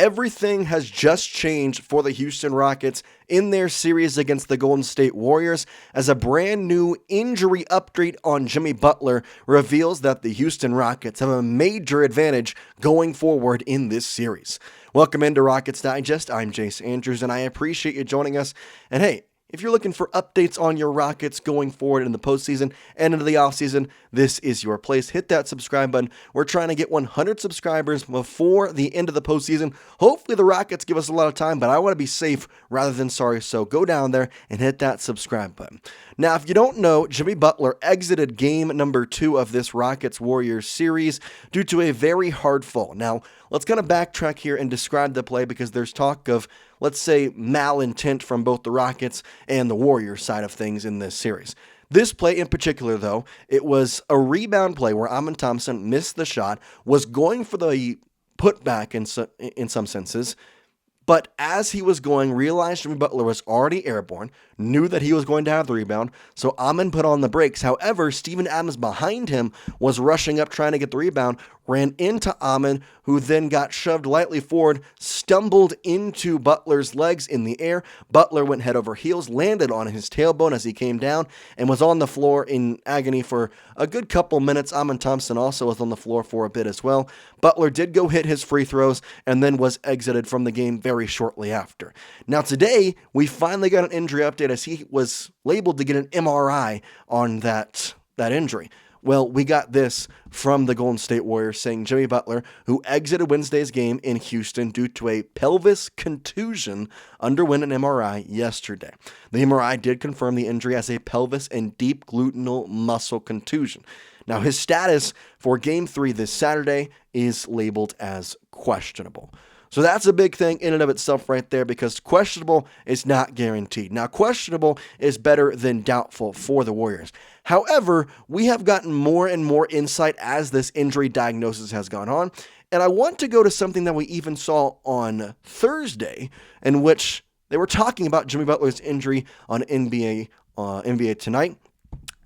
everything has just changed for the Houston Rockets in their series against the Golden State Warriors, as a brand new injury update on Jimmy Butler reveals that the Houston Rockets have a major advantage going forward in this series. Welcome into Rockets Digest. I'm Jace Andrews, and I appreciate you joining us. And hey, if you're looking for updates on your Rockets going forward in the postseason and into the offseason, this is your place. Hit that subscribe button. We're trying to get 100 subscribers before the end of the postseason. Hopefully the Rockets give us a lot of time, but I want to be safe rather than sorry, so go down there and hit that subscribe button. Now, if you don't know, Jimmy Butler exited game number 2 of this Rockets-Warriors series due to a very hard fall. Now, let's kind of backtrack here and describe the play, because there's talk of, let's say, malintent from both the Rockets and the Warriors side of things in this series. This play in particular, though, it was a rebound play where Amen Thompson missed the shot, was going for the putback in some senses, but as he was going, realized Jimmy Butler was already airborne, knew that he was going to have the rebound, so Amen put on the brakes. However, Steven Adams behind him was rushing up trying to get the rebound, ran into Amen, who then got shoved lightly forward, stumbled into Butler's legs in the air. Butler went head over heels, landed on his tailbone as he came down, and was on the floor in agony for a good couple minutes. Amen Thompson also was on the floor for a bit as well. Butler did go hit his free throws and then was exited from the game very shortly after. Now today, we finally got an injury update as he was labeled to get an MRI on that injury. Well, we got this from the Golden State Warriors saying Jimmy Butler, who exited Wednesday's game in Houston due to a pelvis contusion, underwent an MRI yesterday. The MRI did confirm the injury as a pelvis and deep gluteal muscle contusion. Now, his status for Game 3 this Saturday is labeled as questionable. So that's a big thing in and of itself right there, because questionable is not guaranteed. Now, questionable is better than doubtful for the Warriors. However, we have gotten more and more insight as this injury diagnosis has gone on, and I want to go to something that we even saw on Thursday, in which they were talking about Jimmy Butler's injury on NBA Tonight,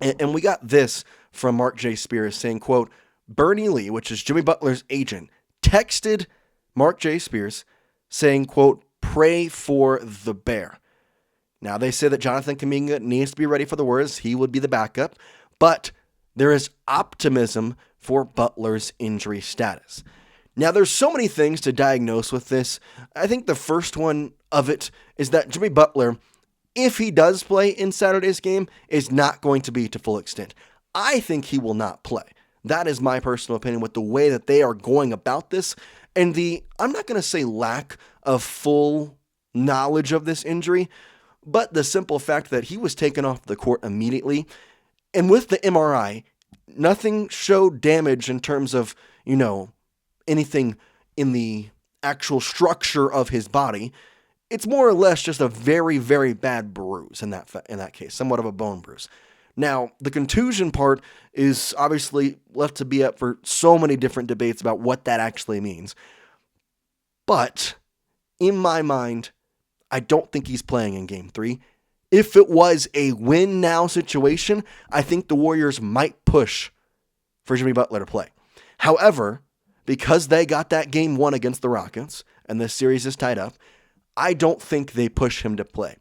and we got this from Mark J. Spears saying, quote, Bernie Lee, which is Jimmy Butler's agent, texted Mark J. Spears saying, quote, pray for the bear. Now, they say that Jonathan Kuminga needs to be ready for the Warriors. He would be the backup, but there is optimism for Butler's injury status. Now, there's so many things to diagnose with this. I think the first one of it is that Jimmy Butler, if he does play in Saturday's game, is not going to be to full extent. I think he will not play. That is my personal opinion with the way that they are going about this. And I'm not going to say lack of full knowledge of this injury, but the simple fact that he was taken off the court immediately. And with the MRI, nothing showed damage in terms of, anything in the actual structure of his body. It's more or less just a very, very bad bruise in that case, somewhat of a bone bruise. Now, the contusion part is obviously left to be up for so many different debates about what that actually means. But in my mind, I don't think he's playing in Game 3. If it was a win-now situation, I think the Warriors might push for Jimmy Butler to play. However, because they got that Game 1 against the Rockets, and this series is tied up, I don't think they push him to play.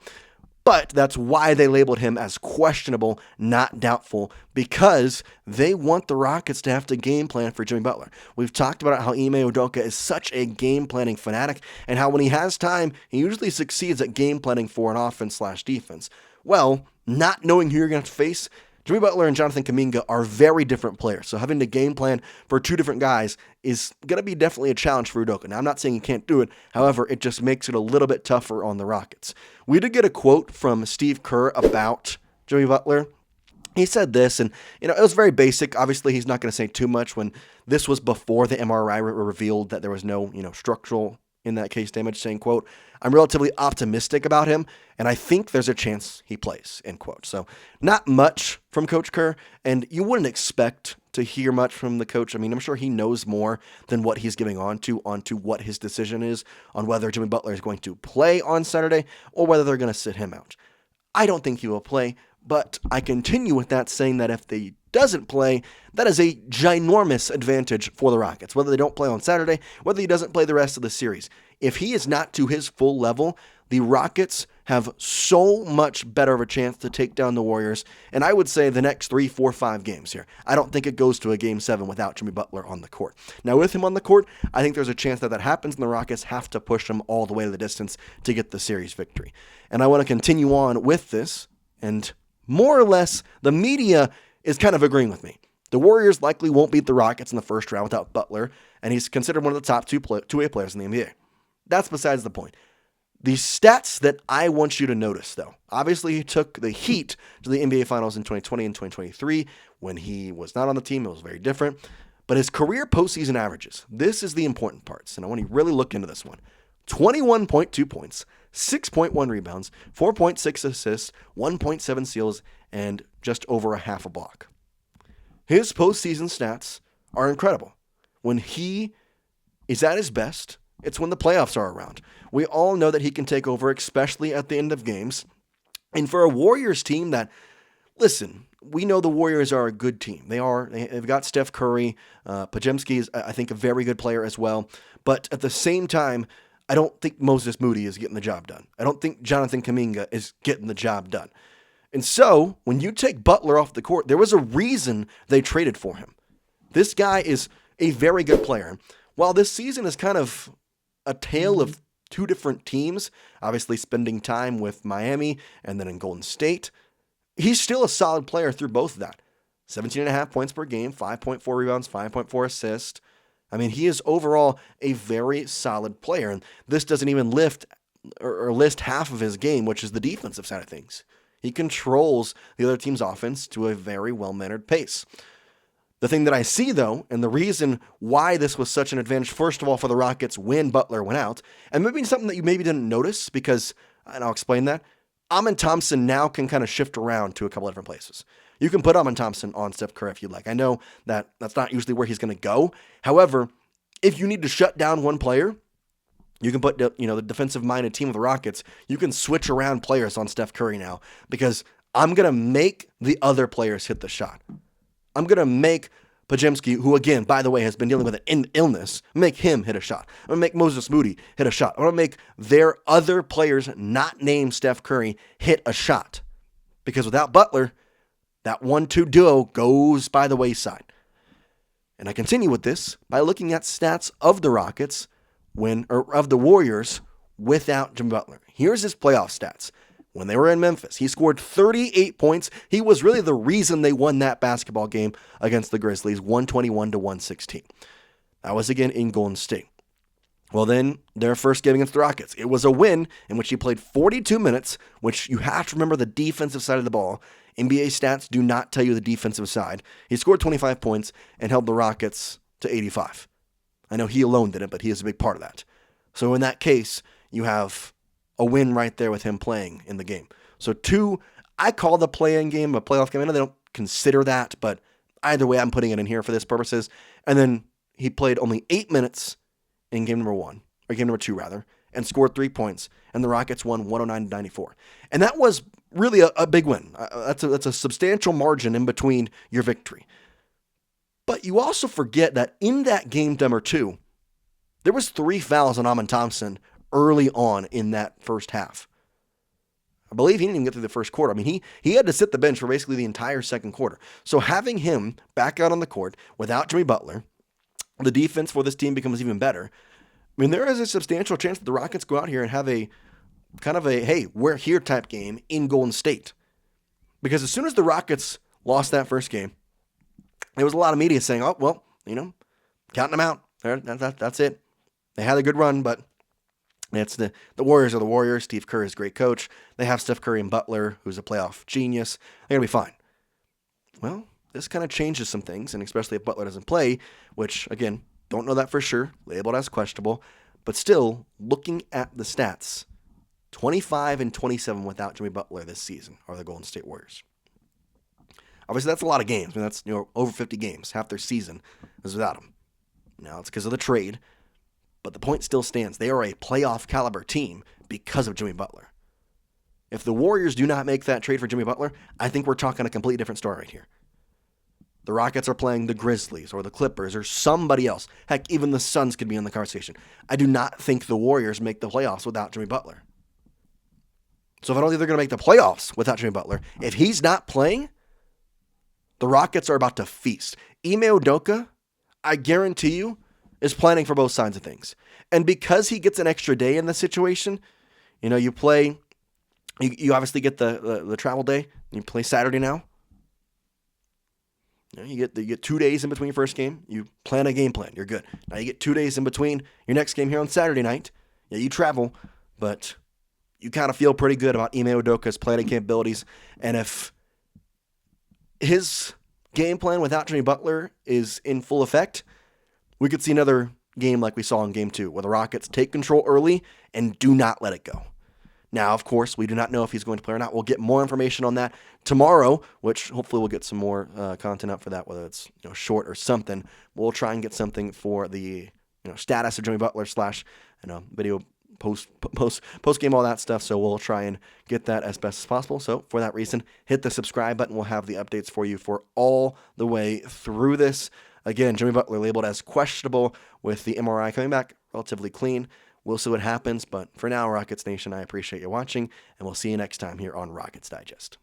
But that's why they labeled him as questionable, not doubtful, because they want the Rockets to have to game plan for Jimmy Butler. We've talked about how Ime Udoka is such a game planning fanatic, and how when he has time, he usually succeeds at game planning for an offense/defense. Well, not knowing who you're going to face, Jimmy Butler and Jonathan Kuminga are very different players, so having to game plan for two different guys is going to be definitely a challenge for Udoka. Now, I'm not saying he can't do it, however, it just makes it a little bit tougher on the Rockets. We did get a quote from Steve Kerr about Jimmy Butler. He said this, and it was very basic. Obviously, he's not going to say too much when this was before the MRI revealed that there was no, structural, in that case, damage, saying, quote, I'm relatively optimistic about him, and I think there's a chance he plays, end quote. So not much from Coach Kerr, and you wouldn't expect to hear much from the coach. I mean, I'm sure he knows more than what he's giving onto what his decision is on whether Jimmy Butler is going to play on Saturday or whether they're going to sit him out. I don't think he will play, but I continue with that saying that if they doesn't play, that is a ginormous advantage for the Rockets, whether they don't play on Saturday, whether he doesn't play the rest of the series. If he is not to his full level, the Rockets have so much better of a chance to take down the Warriors, and I would say the next 3, 4, 5 games here. I don't think it goes to a Game 7 without Jimmy Butler on the court. Now, with him on the court, I think there's a chance that happens, and the Rockets have to push him all the way to the distance to get the series victory. And I want to continue on with this, and more or less, the media is kind of agreeing with me. The Warriors likely won't beat the Rockets in the first round without Butler, and he's considered one of the top two-way players in the NBA. That's besides the point. The stats that I want you to notice, though, obviously he took the Heat to the NBA Finals in 2020 and 2023. When he was not on the team, it was very different. But his career postseason averages, this is the important parts, and I want you to really look into this one. 21.2 points, 6.1 rebounds, 4.6 assists, 1.7 steals, and just over a half a block. His postseason stats are incredible. When he is at his best, it's when the playoffs are around. We all know that he can take over, especially at the end of games. And for a Warriors team that, listen, we know the Warriors are a good team. They've got Steph Curry. Podziemski is, I think, a very good player as well. But at the same time, I don't think Moses Moody is getting the job done. I don't think Jonathan Kuminga is getting the job done. And so, when you take Butler off the court, there was a reason they traded for him. This guy is a very good player. While this season is kind of a tale of two different teams, obviously spending time with Miami and then in Golden State, he's still a solid player through both of that. 17.5 points per game, 5.4 rebounds, 5.4 assists. I mean, he is overall a very solid player. And this doesn't even lift or list half of his game, which is the defensive side of things. He controls the other team's offense to a very well-mannered pace. The thing that I see, though, and the reason why this was such an advantage, first of all, for the Rockets when Butler went out, and maybe something that you maybe didn't notice, because, and I'll explain that, Amin Thompson now can kind of shift around to a couple of different places. You can put Amin Thompson on Steph Curry if you'd like. I know that that's not usually where he's going to go. However, if you need to shut down one player, you can put the defensive-minded team of the Rockets, you can switch around players on Steph Curry now, because I'm going to make the other players hit the shot. I'm going to make Podziemski, who, again, by the way, has been dealing with an illness, make him hit a shot. I'm going to make Moses Moody hit a shot. I'm going to make their other players not named Steph Curry hit a shot. Because without Butler, that 1-2 duo goes by the wayside. And I continue with this by looking at stats of the Rockets of the Warriors without Jimmy Butler. Here's his playoff stats. When they were in Memphis, he scored 38 points. He was really the reason they won that basketball game against the Grizzlies, 121-116. That was again in Golden State. Well, then their first game against the Rockets, it was a win in which he played 42 minutes, which you have to remember the defensive side of the ball. NBA stats do not tell you the defensive side. He scored 25 points and held the Rockets to 85. I know he alone didn't, but he is a big part of that. So in that case, you have a win right there with him playing in the game. So 2, I call the play-in game a playoff game. I know they don't consider that, but either way, I'm putting it in here for this purposes. And then he played only 8 minutes in game number 1, or game number 2 rather, and scored 3 points, and the Rockets won 109-94. And that was really a big win. That's a substantial margin in between your victory. But you also forget that in that game number 2, there was 3 fouls on Amin Thompson early on in that first half. I believe he didn't even get through the first quarter. I mean, he had to sit the bench for basically the entire second quarter. So having him back out on the court without Jimmy Butler, the defense for this team becomes even better. I mean, there is a substantial chance that the Rockets go out here and have a kind of a, hey, we're here type game in Golden State. Because as soon as the Rockets lost that first game, there was a lot of media saying, oh, well, counting them out. That's it. They had a good run, but it's the Warriors are the Warriors. Steve Kerr is a great coach. They have Steph Curry and Butler, who's a playoff genius. They're going to be fine. Well, this kind of changes some things, and especially if Butler doesn't play, which, again, don't know that for sure, labeled as questionable, but still, looking at the stats, 25 and 27 without Jimmy Butler this season are the Golden State Warriors. Obviously, that's a lot of games. I mean, that's over 50 games. Half their season is without him. Now, it's because of the trade, but the point still stands. They are a playoff caliber team because of Jimmy Butler. If the Warriors do not make that trade for Jimmy Butler, I think we're talking a completely different story right here. The Rockets are playing the Grizzlies or the Clippers or somebody else. Heck, even the Suns could be in the conversation. I do not think the Warriors make the playoffs without Jimmy Butler. So if I don't think they're going to make the playoffs without Jimmy Butler, if he's not playing, the Rockets are about to feast. Ime Udoka, I guarantee you, is planning for both sides of things. And because he gets an extra day in this situation, you play, you obviously get the travel day. You play Saturday now. You get 2 days in between your first game. You plan a game plan. You're good. Now you get 2 days in between your next game here on Saturday night. Yeah, you travel, but you kind of feel pretty good about Ime Udoka's planning capabilities. And if his game plan without Jimmy Butler is in full effect, we could see another game like we saw in Game 2, where the Rockets take control early and do not let it go. Now, of course, we do not know if he's going to play or not. We'll get more information on that tomorrow, which hopefully we'll get some more content up for that, whether it's short or something. We'll try and get something for the status of Jimmy Butler / video post game, all that stuff. So we'll try and get that as best as possible. So for that reason, hit the subscribe button. We'll have the updates for you for all the way through this. Again, Jimmy Butler labeled as questionable with the MRI coming back relatively clean. We'll see what happens, but for now, Rockets Nation, I appreciate you watching, and we'll see you next time here on Rockets Digest.